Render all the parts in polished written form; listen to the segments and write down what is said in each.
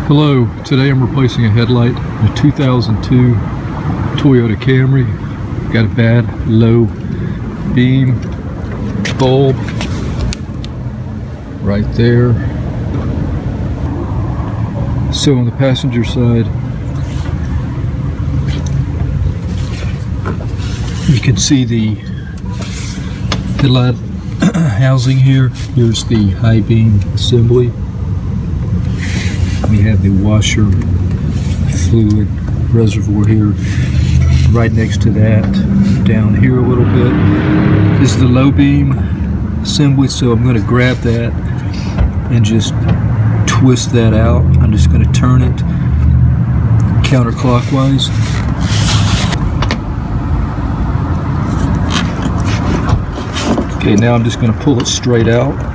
Hello, today I'm replacing a headlight in a 2002 Toyota Camry. Got a bad low beam bulb right there. So on the passenger side, you can see the headlight housing here. Here's the high beam assembly. We have the washer fluid reservoir here. Right next to that, down here a little bit, is the low beam assembly. So I'm going to grab that and just twist that out. I'm just going to turn it counterclockwise. Okay, now I'm just going to pull it straight out.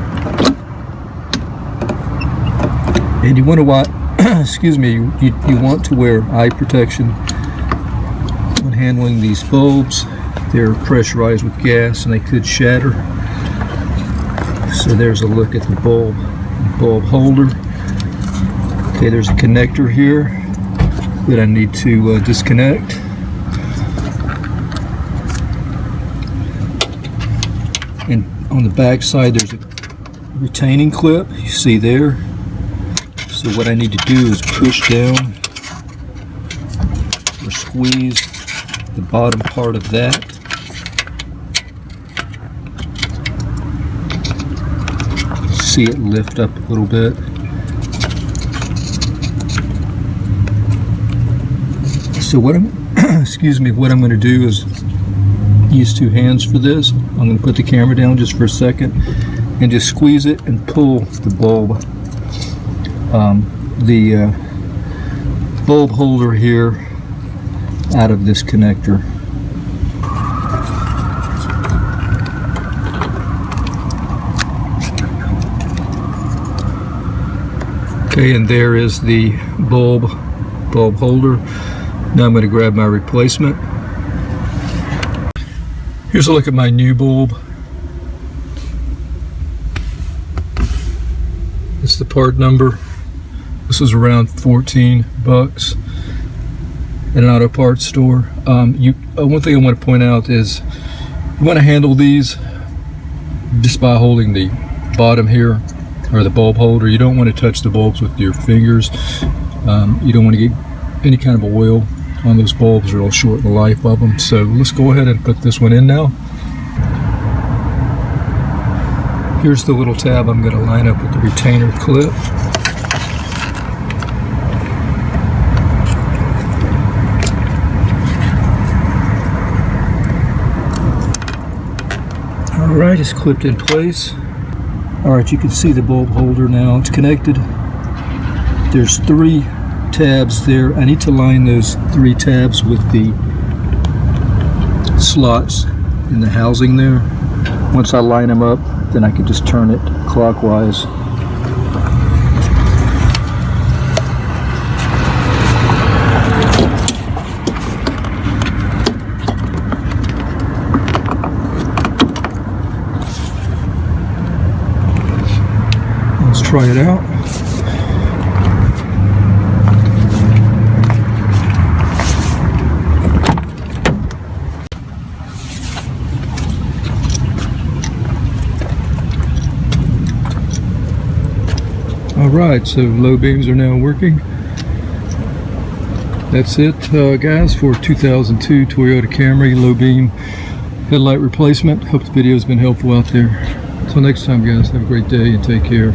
And you want to, excuse me, you want to wear eye protection when handling these bulbs. They're pressurized with gas and they could shatter. So there's a look at the bulb holder. Okay, there's a connector here that I need to disconnect. And on the back side there's a retaining clip, you see there. So what I need to do is push down or squeeze the bottom part of that. See it lift up a little bit. So what I'm going to do is use two hands for this. I'm going to put the camera down just for a second and just squeeze it and pull the bulb. The bulb holder here out of this connector. Okay, and there is the bulb holder. Now I'm going to grab my replacement. Here's a look at my new bulb. It's the part number. This is around 14 bucks at an auto parts store. One thing I want to point out is you want to handle these just by holding the bottom here, or the bulb holder. You don't want to touch the bulbs with your fingers. You don't want to get any kind of oil on those bulbs, or it'll shorten the life of them. So let's go ahead and put this one in now. Here's the little tab I'm going to line up with the retainer clip. Alright, it's clipped in place. Alright, you can see the bulb holder now. It's connected. There's three tabs there. I need to line those three tabs with the slots in the housing there. Once I line them up, then I can just turn it clockwise. Let's try it out. Alright, so low beams are now working. That's it, guys, for 2002 Toyota Camry low beam headlight replacement. Hope the video has been helpful out there. Until next time, guys, have a great day and take care.